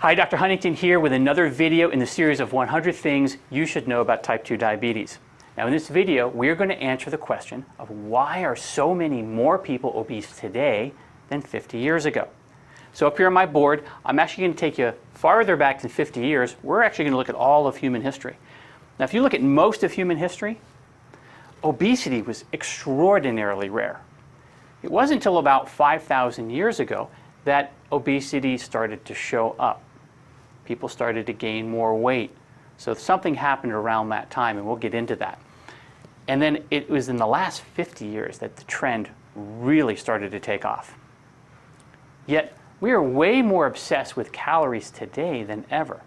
Hi, Dr. Huntington here with another video in the series of 100 things you should know about type 2 diabetes. Now in this video, we're going to answer the question of why are so many more people obese today than 50 years ago. So up here on my board, I'm actually going to take you farther back than 50 years. We're actually going to look at all of human history. Now if you look at most of human history, obesity was extraordinarily rare. It wasn't until about 5,000 years ago that obesity started to show up. People started to gain more weight. So something happened around that time, and we'll get into that. And then it was in the last 50 years that the trend really started to take off. Yet we are way more obsessed with calories today than ever.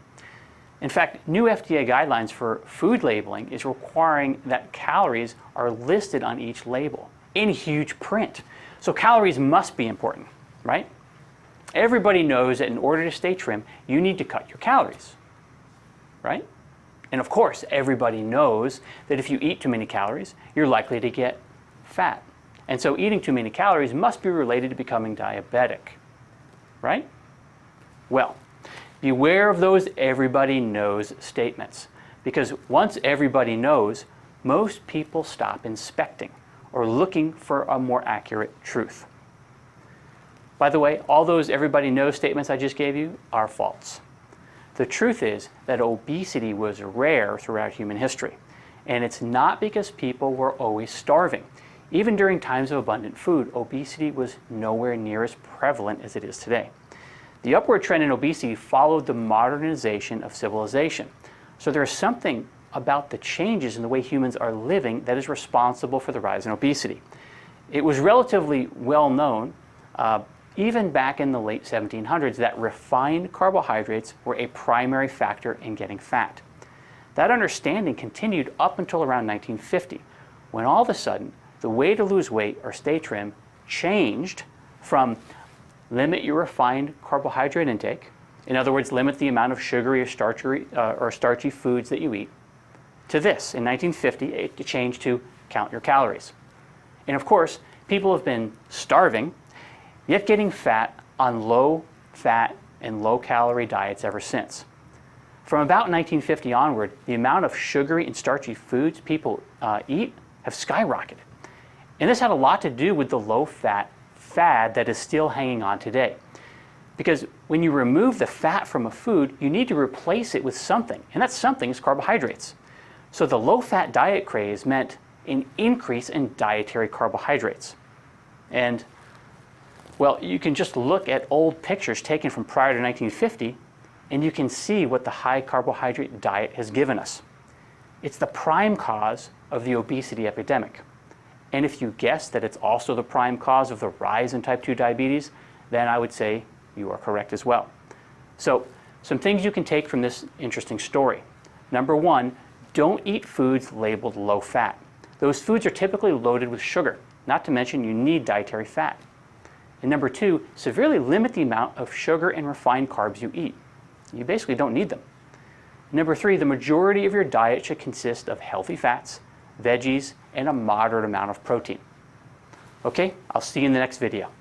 In fact, new FDA guidelines for food labeling is requiring that calories are listed on each label in huge print. So calories must be important, right? Everybody knows that in order to stay trim, you need to cut your calories, right? And of course, everybody knows that if you eat too many calories, you're likely to get fat. And so eating too many calories must be related to becoming diabetic, right? Well, beware of those everybody knows statements, because once everybody knows, most people stop inspecting or looking for a more accurate truth. By the way, all those everybody knows statements I just gave you are false. The truth is that obesity was rare throughout human history, and it's not because people were always starving. Even during times of abundant food, obesity was nowhere near as prevalent as it is today. The upward trend in obesity followed the modernization of civilization. So there is something about the changes in the way humans are living that is responsible for the rise in obesity. It was relatively well known even back in the late 1700s, that refined carbohydrates were a primary factor in getting fat. That understanding continued up until around 1950, when all of a sudden, the way to lose weight or stay trim changed from limit your refined carbohydrate intake, in other words, limit the amount of sugary or starchy foods that you eat, to this. In 1950, it changed to count your calories. And of course, people have been starving, yet getting fat on low-fat and low-calorie diets ever since. From about 1950 onward, the amount of sugary and starchy foods people eat have skyrocketed. And this had a lot to do with the low-fat fad that is still hanging on today. Because when you remove the fat from a food, you need to replace it with something, and that something is carbohydrates. So the low-fat diet craze meant an increase in dietary carbohydrates. And well, you can just look at old pictures taken from prior to 1950, and you can see what the high carbohydrate diet has given us. It's the prime cause of the obesity epidemic. And if you guess that it's also the prime cause of the rise in type 2 diabetes, then I would say you are correct as well. So, some things you can take from this interesting story. Number one, don't eat foods labeled low fat. Those foods are typically loaded with sugar, not to mention you need dietary fat. And number two, severely limit the amount of sugar and refined carbs you eat. You basically don't need them. Number three, the majority of your diet should consist of healthy fats, veggies, and a moderate amount of protein. Okay, I'll see you in the next video.